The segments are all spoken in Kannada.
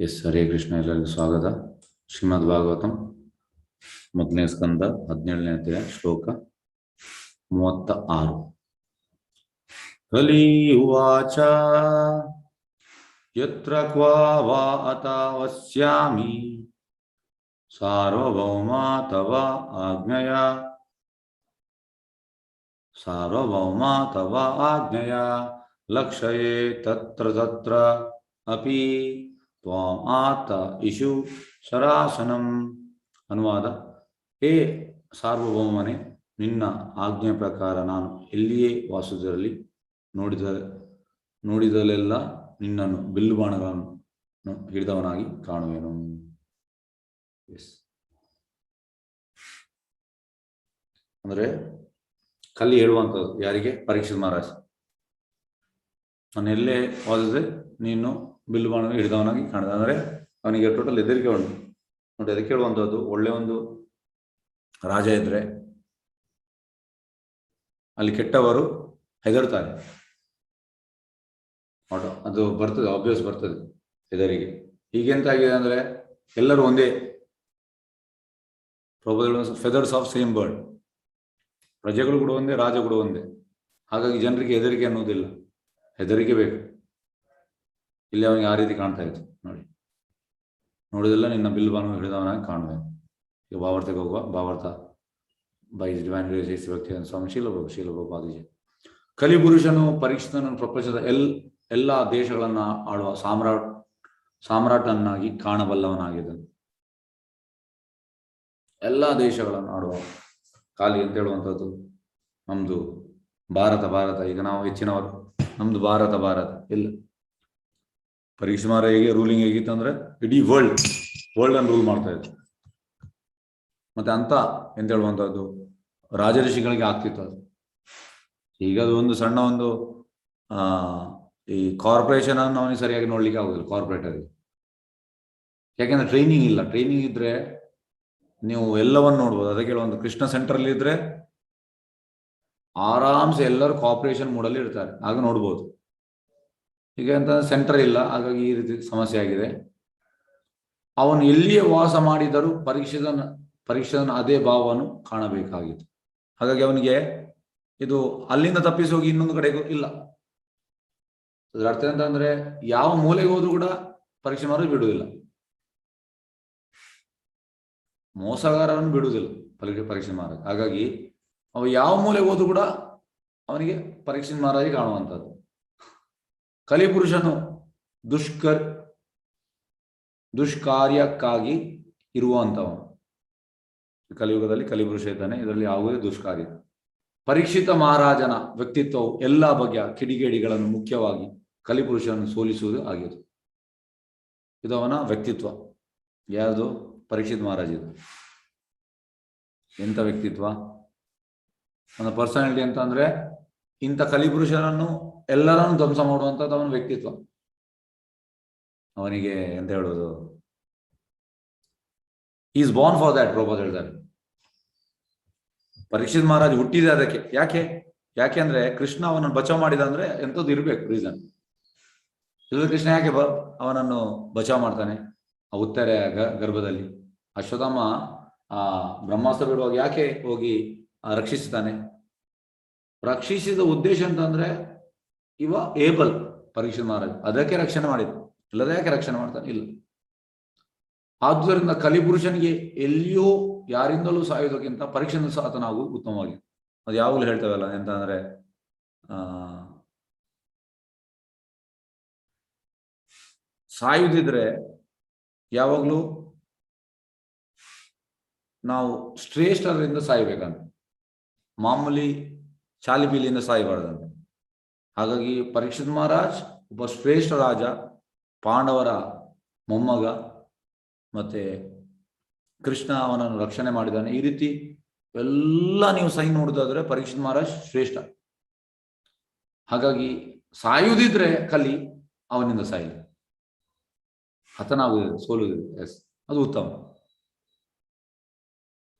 ಎಸ್ ಹರೇ ಕೃಷ್ಣ. ಎಲ್ಲರಿಗೂ ಸ್ವಾಗತ. ಶ್ರೀಮದ್ ಭಾಗವತಂ ಮೊದಲನೇ ಸ್ಕಂದ 17ನೇ ಅಧ್ಯಾಯ ಶ್ಲೋಕ 36. ಕಲಿ ಉವಾಚ ಯತ್ರ ಕ್ವಾ ವಾ ಅತಾವಸ್ಯಾಮಿ ಸಾರ್ವಭೌಮ ತವ ಆಜ್ಞೆಯ ಲಕ್ಷಯೇ ತತ್ರ ತತ್ರ ಅಪಿ ತ್ವಾಂ ಆತ ಇಶು ಶರಾಸನಂ. ಅನುವಾದ: ಹೇ ಸಾರ್ವಭೌಮನೇ, ನಿನ್ನ ಆಜ್ಞೆ ಪ್ರಕಾರ ನಾನು ಎಲ್ಲಿಯೇ ವಾಸುವುದರಲ್ಲಿ ನೋಡಿದಲೆಲ್ಲ ನಿನ್ನನ್ನು ಬಿಲ್ಲು ಬಾಣಗಳನ್ನು ಹಿಡಿದವನಾಗಿ ಕಾಣುವೆನು. ಅಂದ್ರೆ ಕಲಿ ಹೇಳುವಂಥದ್ದು ಯಾರಿಗೆ? ಪರೀಕ್ಷಿತ್ ಮಹಾರಾಜ್. ನಾನು ಎಲ್ಲೇ ವಾದಿಸಿದ್ರೆ ನೀನು ಬಿಲ್ಲು ಬಾಣ ಹಿಡಿದವನಾಗಿ ಕಾಣಿದೆ. ಅಂದರೆ ಅವನಿಗೆ ಟೋಟಲ್ ಹೆದರಿಕೆ ಉಂಟು ನೋಡಿ. ಅದಕ್ಕೆ ಹೇಳುವಂಥದ್ದು, ಒಳ್ಳೆ ಒಂದು ರಾಜ ಇದ್ರೆ ಅಲ್ಲಿ ಕೆಟ್ಟವರು ಹೆದರ್ತಾರೆ. ಅದು ಬರ್ತದೆ, ಆಬ್ವಿಯಸ್ ಬರ್ತದೆ ಹೆದರಿಗೆ. ಈಗೆಂತ ಆಗಿದೆ ಅಂದ್ರೆ ಎಲ್ಲರೂ ಒಂದೇ, ಫೆದರ್ಸ್ ಆಫ್ ಸೇಮ್ ಬರ್ಡ್. ಪ್ರಜೆಗಳು ಕೂಡ ಒಂದೇ, ರಾಜ ಕೂಡ ಒಂದೇ. ಹಾಗಾಗಿ ಜನರಿಗೆ ಹೆದರಿಕೆ ಅನ್ನೋದಿಲ್ಲ, ಹೆದರಿಕೆ ಬೇಕು. ಇಲ್ಲಿ ಅವನಿಗೆ ಆ ರೀತಿ ಕಾಣ್ತಾ ಇತ್ತು ನೋಡಿ. ನೋಡಿದೆಲ್ಲ ನಿನ್ನ ಬಿಲ್ಲು ಬಾಣ ಹಿಡಿದವನಾಗಿ ಕಾಣುವೆ. ಈಗ ಭಾವಾರ್ಥಕ್ಕೆ ಹೋಗುವ. ಭಾವಾರ್ಥ ಬೈ ಡಿವೈನ್ ಗ್ರೇಸ್ ವ್ಯಕ್ತಿ ಸ್ವಾಮಿ ಶೀಲಭಾಪಾದಿಜಿ. ಕಲಿಪುರುಷನು ಪರೀಕ್ಷಿತನನ್ನು ಪ್ರಪಂಚದ ಎಲ್ಲ ದೇಶಗಳನ್ನ ಆಳುವ ಸಾಮ್ರಾಟನಾಗಿ ಕಾಣಬಲ್ಲವನಾಗಿದ್ದನು. ಎಲ್ಲ ದೇಶಗಳನ್ನು ಆಡುವ ಕಾಲಿ ಅಂತ ಹೇಳುವಂಥದ್ದು ನಮ್ದು ಭಾರತ. ಈಗ ನಾವು ಹೆಚ್ಚಿನವರು ನಮ್ದು ಭಾರತ ಇಲ್ಲ. ಪರೀಕ್ಷೆ ಮಾರ ಹೇಗೆ ರೂಲಿಂಗ್ ಹೇಗಿತ್ತು ಅಂದ್ರೆ ಇಡೀ ವರ್ಲ್ಡ್ ಅನ್ನು ರೂಲ್ ಮಾಡ್ತಾ ಇತ್ತು. ಮತ್ತೆ ಅಂತ ಎಂತ ಹೇಳುವಂಥದ್ದು ರಾಜಋಷಿಗಳಿಗೆ ಆಗ್ತಿತ್ತು ಅದು. ಈಗ ಅದು ಒಂದು ಸಣ್ಣ ಒಂದು ಈ ಕಾರ್ಪೊರೇಷನ್ ಅನ್ನು ಅವನಿಗೆ ಸರಿಯಾಗಿ ನೋಡ್ಲಿಕ್ಕೆ ಆಗುದಿಲ್ಲ, ಕಾರ್ಪೊರೇಟರಿಗೆ. ಯಾಕೆಂದ್ರೆ ಟ್ರೈನಿಂಗ್ ಇಲ್ಲ. ಟ್ರೈನಿಂಗ್ ಇದ್ರೆ ನೀವು ಎಲ್ಲವನ್ನು ನೋಡ್ಬೋದು. ಅದಕ್ಕೆ ಒಂದು ಕೃಷ್ಣ ಸೆಂಟರ್ ಅಲ್ಲಿ ಇದ್ರೆ ಆರಾಮ್ಸೆ ಎಲ್ಲರೂ ಕಾರ್ಪೊರೇಷನ್ ಮೂಡಲ್ಲಿ ಇರ್ತಾರೆ, ಆಗ ನೋಡ್ಬೋದು. ಈಗ ಅಂತ ಸೆಂಟರ್ ಇಲ್ಲ, ಹಾಗಾಗಿ ಈ ರೀತಿ ಸಮಸ್ಯೆ ಆಗಿದೆ. ಅವನು ಎಲ್ಲಿಯೇ ವಾಸ ಮಾಡಿದರೂ ಪರೀಕ್ಷಿತನ ಅದೇ ಭಾವವನ್ನು ಕಾಣಬೇಕಾಗಿತ್ತು. ಹಾಗಾಗಿ ಅವನಿಗೆ ಇದು ಅಲ್ಲಿಂದ ತಪ್ಪಿಸಿ ಹೋಗಿ ಇನ್ನೊಂದು ಕಡೆಗೂ ಇಲ್ಲ. ಅದರ ಅರ್ಥ ಎಂತ ಅಂದ್ರೆ ಯಾವ ಮೂಲೆಗೆ ಹೋದ್ರೂ ಕೂಡ ಪರೀಕ್ಷೆ ಮಾಡೋದು ಬಿಡುವುದಿಲ್ಲ, ಮೋಸಗಾರವನ್ನು ಬಿಡುವುದಿಲ್ಲ ಪರೀಕ್ಷೆ ಮಹಾರಾಜ. ಹಾಗಾಗಿ ಅವ ಯಾವ ಮೂಲೆಗೆ ಹೋದ್ರೂ ಕೂಡ ಅವನಿಗೆ ಪರೀಕ್ಷೆ ಮಹಾರಾಜ ಕಾಣುವಂಥದ್ದು. ಕಲಿಪುರುಷನು ದುಷ್ಕಾರ್ಯಕ್ಕಾಗಿ ಇರುವಂಥವನು. ಕಲಿಯುಗದಲ್ಲಿ ಕಲಿಪುರುಷ ಇದ್ದಾನೆ, ಇದರಲ್ಲಿ ಯಾವುದೇ ದುಷ್ಕಾರ್ಯ. ಪರೀಕ್ಷಿತ ಮಹಾರಾಜನ ವ್ಯಕ್ತಿತ್ವವು ಎಲ್ಲ ಬಗೆಯ ಕಿಡಿಗೇಡಿಗಳನ್ನು ಮುಖ್ಯವಾಗಿ ಕಲಿಪುರುಷನನ್ನು ಸೋಲಿಸುವುದು ಆಗಿದೆ. ಇದು ಅವನ ವ್ಯಕ್ತಿತ್ವ. ಯಾವುದು? ಪರೀಕ್ಷಿತ್ ಮಹಾರಾಜ. ಇದು ಎಂಥ ವ್ಯಕ್ತಿತ್ವ, ಅವನ ಪರ್ಸನಾಲಿಟಿ ಅಂತ ಅಂದ್ರೆ ಇಂಥ ಕಲಿಪುರುಷನನ್ನು ಎಲ್ಲರನ್ನು ಧ್ವಂಸ ಮಾಡುವಂಥದ್ದು ಅವನ ವ್ಯಕ್ತಿತ್ವ. ಅವನಿಗೆ ಎಂತ ಹೇಳೋದು, is Born for that. Prabhupada ಹೇಳ್ತಾರೆ, ಪರೀಕ್ಷಿತ್ ಮಹಾರಾಜ್ ಹುಟ್ಟಿದೆ ಅದಕ್ಕೆ. ಯಾಕೆ ಅಂದ್ರೆ ಕೃಷ್ಣ ಅವನನ್ನು ಬಚಾವ್ ಮಾಡಿದ ಅಂದ್ರೆ ಎಂಥದ್ದು ಇರ್ಬೇಕು ರೀಸನ್. ಇಲ್ಲ ಕೃಷ್ಣ ಯಾಕೆ ಅವನನ್ನು ಬಚಾವ್ ಮಾಡ್ತಾನೆ? ಆ ಉತ್ತರ ಗರ್ಭದಲ್ಲಿ ಅಶ್ವತ್ಥಾಮ ಬ್ರಹ್ಮಾಸ್ತ್ರ ಬಿಡುವಾಗ ಯಾಕೆ ಹೋಗಿ ರಕ್ಷಿಸ್ತಾನೆ? ರಕ್ಷಿಸಿದ ಉದ್ದೇಶ ಅಂತಂದ್ರೆ ಇವ ಏಬಲ್ ಪರೀಕ್ಷಿತ್ ಮಹಾರಾಜ್, ಅದಕ್ಕೆ ರಕ್ಷಣೆ ಮಾಡಿದ. ಇಲ್ಲದ ಯಾಕೆ ರಕ್ಷಣೆ ಮಾಡ್ತಾನೆ? ಇಲ್ಲ. ಆದುದರಿಂದ ಕಲಿಪುರುಷನಿಗೆ ಎಲ್ಲಿಯೋ ಯಾರಿಂದಲೂ ಸಾಯೋದಕ್ಕಿಂತ ಪರೀಕ್ಷೆಯಿಂದ ಸಾತನಾಗು ಉತ್ತಮವಾಗಿ. ಅದು ಯಾವಾಗಲೂ ಹೇಳ್ತೇವಲ್ಲ, ಎಂತ ಅಂದ್ರೆ ಸಾಯುದಿದ್ರೆ ಯಾವಾಗ್ಲೂ ನಾವು ಶ್ರೇಷ್ಠರಿಂದ ಸಾಯ್ಬೇಕಂತ, ಮಾಮೂಲಿ ಚಾಲಿಬೀಲಿಯಿಂದ ಸಾಯಬಾರ್ದಂತ. ಹಾಗಾಗಿ ಪರೀಕ್ಷಿತ್ ಮಹಾರಾಜ್ ಒಬ್ಬ ಶ್ರೇಷ್ಠ ರಾಜ, ಪಾಂಡವರ ಮೊಮ್ಮಗ, ಮತ್ತೆ ಕೃಷ್ಣ ಅವನನ್ನು ರಕ್ಷಣೆ ಮಾಡಿದ್ದಾನೆ. ಈ ರೀತಿ ಎಲ್ಲ ನೀವು ಸೈನ್ ನೋಡುದಾದ್ರೆ ಪರೀಕ್ಷಿತ್ ಮಹಾರಾಜ್ ಶ್ರೇಷ್ಠ. ಹಾಗಾಗಿ ಸಾಯುವುದಿದ್ರೆ ಕಲಿ ಅವನಿಂದ ಸಾಯಲಿ, ಹತನಾಗುವುದಿಲ್ಲ, ಸೋಲುವುದಿಲ್ಲ. ಎಸ್, ಅದು ಉತ್ತಮ.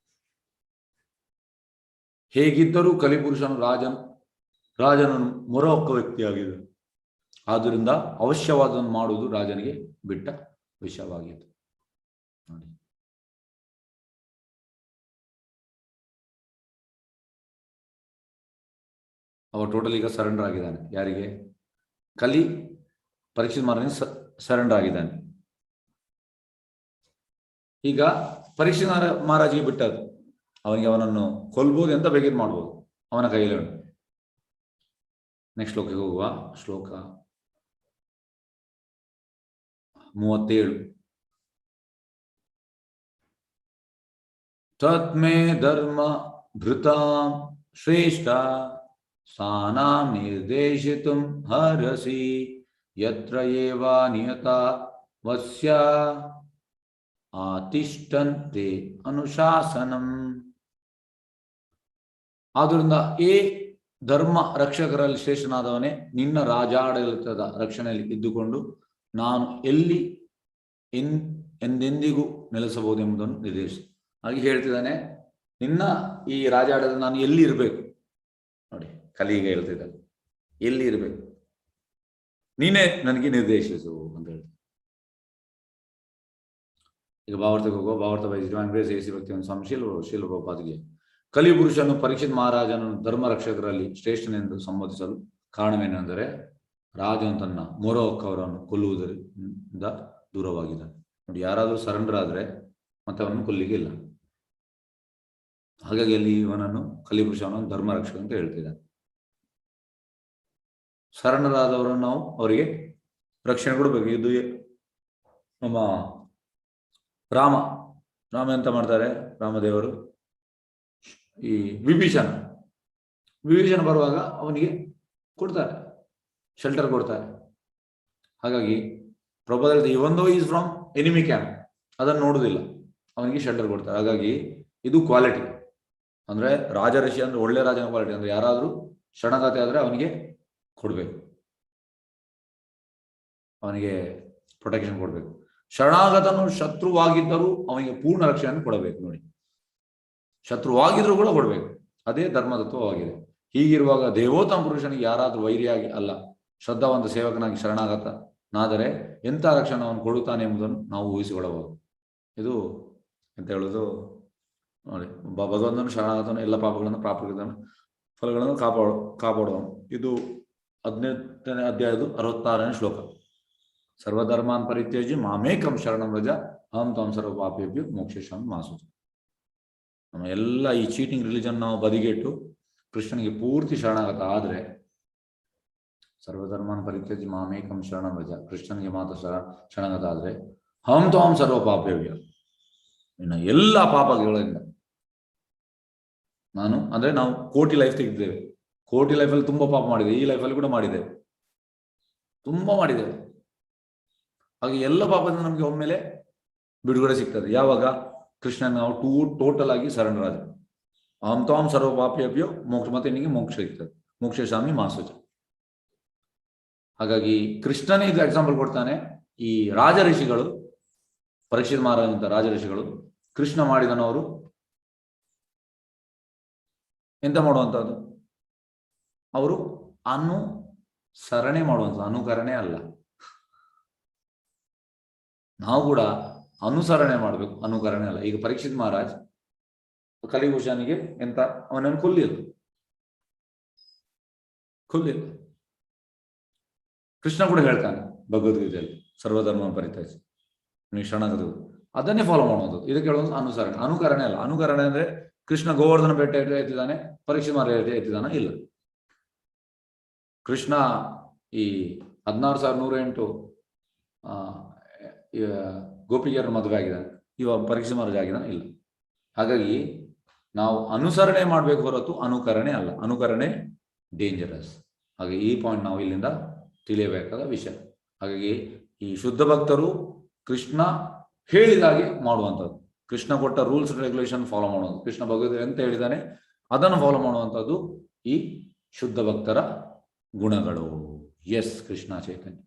ಹೇಗಿದ್ದರೂ ಕಲಿಪುರುಷನು ರಾಜನನ್ನು ಮೊರೆ ಹೊಕ್ಕ ವ್ಯಕ್ತಿಯಾಗಿದೆ. ಆದ್ದರಿಂದ ಅವಶ್ಯವಾದನ್ನು ಮಾಡುವುದು ರಾಜನಿಗೆ ಬಿಟ್ಟ ವಿಷವಾಗಿತ್ತು ನೋಡಿ. ಅವ ಟೋಟಲ್ ಈಗ ಸರೆಂಡರ್ ಆಗಿದ್ದಾನೆ. ಯಾರಿಗೆ? ಕಲಿ ಪರೀಕ್ಷಿತ್ ಮಹಾರಾಜನಿಗೆ ಸರೆಂಡರ್ ಆಗಿದ್ದಾನೆ. ಈಗ ಪರೀಕ್ಷಿತ್ ಮಹಾರಾಜಿಗೆ ಬಿಟ್ಟದ್ದು, ಅವನಿಗೆ ಅವನನ್ನು ಕೊಲ್ಬೋದು ಅಂತ ಬೇಕಿದ್ ಮಾಡ್ಬೋದು, ಅವನ ಕೈಯಲ್ಲಿ ಉಂಟು. ನೆಕ್ಸ್ಟ್ ಶ್ಲೋಕಕ್ಕೆ ಹೋಗುವ. ಶ್ಲೋಕ 37. ತತ್ಮೇ ಧರ್ಮ ಭೃತಾಂ ಶ್ರೇಷ್ಠ ಸ್ಥಾನಾಂ ನಿರ್ದೇಶಿತುಂ ಹರಸಿ ಯತ್ರ ಏವ ನಿಯತ ವಸ್ಯ ಆತಿಷ್ಠಂತೆ ಅನುಶಾಸನಂ. ಆದ್ದರಿಂದ ಏ ಧರ್ಮ ರಕ್ಷಕರಲ್ಲಿ ಶ್ರೇಷ್ಠನಾದವನೇ, ನಿನ್ನ ರಾಜಾಡಳಿತದ ರಕ್ಷಣೆಯಲ್ಲಿ ಇದ್ದುಕೊಂಡು ನಾನು ಎಲ್ಲಿ ಎಂದೆಂದಿಗೂ ನೆಲೆಸಬಹುದೆಂಬುದನ್ನು ನಿರ್ದೇಶಿಸಿ. ಹಾಗೆ ಹೇಳ್ತಿದ್ದಾನೆ, ನಿನ್ನ ಈ ರಾಜಾಡಳಿತ ನಾನು ಎಲ್ಲಿ ಇರಬೇಕು ನೋಡಿ. ಕಲಿಗೆ ಹೇಳ್ತಿದ್ದಾನೆ ಎಲ್ಲಿ ಇರಬೇಕು, ನೀನೇ ನನಗೆ ನಿರ್ದೇಶಿಸು ಅಂತ ಹೇಳಿ. ಈಗ ಭಾವಾರ್ಥಕ್ಕೆ ಹೋಗುವ. ಭಾವಾರ್ಥ ಭಕ್ತಿ ಸಂಶೀಲಪಾದಿಗೆ ಕಲಿಪುರುಷನು ಪರೀಕ್ಷಿತ್ ಮಹಾರಾಜನನ್ನು ಧರ್ಮ ರಕ್ಷಕರಲ್ಲಿ ಶ್ರೇಷ್ಠನೆಂದು ಸಂಬೋಧಿಸಲು ಕಾರಣವೇನೆಂದರೆ, ರಾಜನು ತನ್ನ ಮೊರಹೊಕ್ಕವರನ್ನು ಕೊಲ್ಲುವುದರಿಂದ ದೂರವಾಗಿದ್ದಾನೆ ನೋಡಿ. ಯಾರಾದರೂ ಸರೆಂಡರ್ ಆದ್ರೆ ಮತ್ತೆ ಅವನನ್ನು ಕೊಲ್ಲಿಗೆ ಇಲ್ಲ. ಹಾಗಾಗಿ ಅಲ್ಲಿ ಇವನನ್ನು ಕಲಿಪುರುಷನನ್ನು ಧರ್ಮ ರಕ್ಷಕ ಅಂತ ಹೇಳ್ತಿದ್ದಾನೆ. ಸರೆಂಡರ್ ಆದವರನ್ನು ನಾವು ಅವರಿಗೆ ರಕ್ಷಣೆ ಕೊಡಬೇಕು. ಇದು ನಮ್ಮ ರಾಮ ಎಂತ ಮಾಡ್ತಾರೆ, ರಾಮದೇವರು ಈ ವಿಭೀಷಣ ಬರುವಾಗ ಅವನಿಗೆ ಕೊಡ್ತಾರೆ, ಶೆಲ್ಟರ್ ಕೊಡ್ತಾರೆ. ಹಾಗಾಗಿ ಪ್ರಭುದಲ್ಲಿ ಇವನ್ ದೋ ಈಸ್ ಫ್ರಮ್ ಎನಿಮಿ ಕ್ಯಾಂಪ್, ಅದನ್ನು ನೋಡುದಿಲ್ಲ, ಅವನಿಗೆ ಶೆಲ್ಟರ್ ಕೊಡ್ತಾರೆ. ಹಾಗಾಗಿ ಇದು ಕ್ವಾಲಿಟಿ ಅಂದ್ರೆ ರಾಜಋಷಿ ಅಂದ್ರೆ ಒಳ್ಳೆ ರಾಜನ ಕ್ವಾಲಿಟಿ ಅಂದ್ರೆ ಯಾರಾದ್ರೂ ಶರಣಾಗತಿ ಆದ್ರೆ ಅವನಿಗೆ ಕೊಡ್ಬೇಕು, ಅವನಿಗೆ ಪ್ರೊಟೆಕ್ಷನ್ ಕೊಡ್ಬೇಕು. ಶರಣಾಗತನು ಶತ್ರುವಾಗಿದ್ದರೂ ಅವನಿಗೆ ಪೂರ್ಣ ರಕ್ಷಣೆಯನ್ನು ಕೊಡಬೇಕು ನೋಡಿ. ಶತ್ರುವಾಗಿದ್ರು ಕೂಡ ಕೊಡ್ಬೇಕು, ಅದೇ ಧರ್ಮತತ್ವವಾಗಿದೆ. ಹೀಗಿರುವಾಗ ದೇವೋತ್ತಮ ಪುರುಷನಿಗೆ ಯಾರಾದ್ರೂ ವೈರಿಯಾಗಿ ಅಲ್ಲ, ಶ್ರದ್ಧಾವಂತ ಸೇವಕನಾಗಿ ಶರಣಾಗತನಾದರೆ ಎಂಥ ರಕ್ಷಣೆ ಅವನು ಕೊಡುತ್ತಾನೆ ಎಂಬುದನ್ನು ನಾವು ಊಹಿಸಿಕೊಳ್ಳಬಹುದು. ಇದು ಎಂತ ಹೇಳುದು ನೋಡಿ, ಭಗವಂತನು ಶರಣಾಗತನು ಎಲ್ಲ ಪಾಪಗಳನ್ನು ಪ್ರಾಪಗಳನ್ನು ಫಲಗಳನ್ನು ಕಾಪಾಡುವನು. ಇದು 18ನೇ ಅಧ್ಯಾಯದ 66ನೇ ಶ್ಲೋಕ. ಸರ್ವಧರ್ಮಾನ್ ಪರಿತ್ಯಜ್ಯ ಮಾಮೇಕಂ ಶರಣಂ ವ್ರಜ ಅಹಂ ತ್ವಂ ಸರ್ವ ಪಾಪೇಭ್ಯೋ ಮೋಕ್ಷಯಿಷ್ಯಾಮಿ ಮಾ ಶುಚಃ. ನಮ್ಮ ಎಲ್ಲ ಈ ಚೀಟಿಂಗ್ ರಿಲಿಜನ್ ನಾವು ಬದಿಗೆಟ್ಟು ಕೃಷ್ಣನಿಗೆ ಪೂರ್ತಿ ಶರಣಾಗತ ಆದ್ರೆ, ಸರ್ವಧರ್ಮಾನ್ ಪರಿತ್ಯಜ್ಯ ಮಾಮೇಕಂ ಶರಣಂ ವ್ರಜ, ಕೃಷ್ಣನಿಗೆ ಮಾತ್ರ ಶರಣಾಗತ ಆದ್ರೆ ಅಹಂ ತ್ವಂ ಸರ್ವ ಪಾಪೇಭ್ಯ, ಇನ್ನು ಎಲ್ಲ ಪಾಪಗಳಿಂದ ನಾನು ಅಂದ್ರೆ ನಾವು ಕೋಟಿ ಲೈಫ್ ತೆಗೆದಿದ್ದೇವೆ, ಕೋಟಿ ಲೈಫಲ್ಲಿ ತುಂಬಾ ಪಾಪ ಮಾಡಿದ್ದೇವೆ, ಈ ಲೈಫಲ್ಲಿ ಕೂಡ ಮಾಡಿದ್ದೇವೆ, ತುಂಬಾ ಮಾಡಿದ್ದೇವೆ. ಹಾಗೆ ಎಲ್ಲ ಪಾಪದಿಂದ ನಮಗೆ ಒಮ್ಮೆಲೆ ಬಿಡುಗಡೆ ಸಿಗ್ತದೆ ಯಾವಾಗ ಕೃಷ್ಣನ ನಾವು ಟೋಟಲ್ ಆಗಿ ಸರೆಂಡರ್ ಆದ್ರೆ. ಅಹಂ ತ್ವಾಂ ಸರ್ವ ಪಾಪೇಭ್ಯೋ ಮೋಕ್ಷ, ಮತ್ತೆ ನಿನಗೆ ಮೋಕ್ಷ ಸಿಗ್ತದೆ, ಮೋಕ್ಷಯಿಷ್ಯಾಮಿ ಮಾ ಶುಚಃ. ಹಾಗಾಗಿ ಕೃಷ್ಣನೇ ಇದು ಎಕ್ಸಾಂಪಲ್ ಕೊಡ್ತಾನೆ. ಈ ರಾಜಋಷಿಗಳು, ಪರೀಕ್ಷಿತ್ ಮಹಾರಾಜಂತ ರಾಜಋಷಿಗಳು ಕೃಷ್ಣ ಮಾಡಿದನವರು ಎಂತ ಮಾಡುವಂತದ್ದು, ಅವರು ಅನುಸರಣೆ ಮಾಡುವಂಥದ್ದು, ಅನುಕರಣೆ ಅಲ್ಲ. ನಾವು ಕೂಡ ಅನುಸರಣೆ ಮಾಡಬೇಕು, ಅನುಕರಣೆ ಅಲ್ಲ. ಈಗ ಪರೀಕ್ಷಿತ್ ಮಹಾರಾಜ್ ಕಲಿಭೂಷನಿಗೆ ಎಂತ ಅವನನ್ನು ಕೊಲ್ಲಿಲ್ಲ. ಕೃಷ್ಣ ಕೂಡ ಹೇಳ್ತಾನೆ ಭಗವದ್ಗೀತೆಯಲ್ಲಿ, ಸರ್ವಧರ್ಮ ಪರಿತ್ಯಜ್ಯ ನೀವು ಶರಣಾಗತ, ಅದನ್ನೇ ಫಾಲೋ ಮಾಡುವುದು. ಇದಕ್ಕೆ ಹೇಳುವುದು ಅನುಸರಣೆ, ಅನುಕರಣೆ ಅಲ್ಲ. ಅನುಕರಣೆ ಅಂದ್ರೆ ಕೃಷ್ಣ ಗೋವರ್ಧನ ಬೆಟ್ಟ ಎತ್ತಿದ್ದಾನೆ, ಪರೀಕ್ಷಿತ್ ಮಹಾರಾಜ ಎತ್ತಿದ್ದಾನ? ಇಲ್ಲ. ಕೃಷ್ಣ ಈ 16,108 ಗೋಪಿಗೆಯರ ಮದುವೆ ಆಗಿದ್ದಾನೆ, ಇವ ಪರೀಕ್ಷಿತ್ ಮಹಾರಾಜ ಆಗಿದ್ದಾನೆ? ಇಲ್ಲ. ಹಾಗಾಗಿ ನಾವು ಅನುಸರಣೆ ಮಾಡಬೇಕು ಹೊರತು ಅನುಕರಣೆ ಅಲ್ಲ. ಅನುಕರಣೆ ಡೇಂಜರಸ್. ಹಾಗೆ ಈ ಪಾಯಿಂಟ್ ನಾವು ಇಲ್ಲಿಂದ ತಿಳಿಯಬೇಕಾದ ವಿಷಯ. ಹಾಗಾಗಿ ಈ ಶುದ್ಧ ಭಕ್ತರು ಕೃಷ್ಣ ಹೇಳಿದಾಗೆ ಮಾಡುವಂಥದ್ದು, ಕೃಷ್ಣ ಕೊಟ್ಟ ರೂಲ್ಸ್ ರೆಗ್ಯುಲೇಷನ್ ಫಾಲೋ ಮಾಡುವಂಥದ್ದು, ಕೃಷ್ಣ ಭಗವದ್ಗೀತೆ ಎಂತ ಹೇಳಿದ್ದಾನೆ ಅದನ್ನು ಫಾಲೋ ಮಾಡುವಂಥದ್ದು ಈ ಶುದ್ಧ ಭಕ್ತರ ಗುಣಗಳು. ಎಸ್, ಕೃಷ್ಣ ಚೈತನ್ಯ.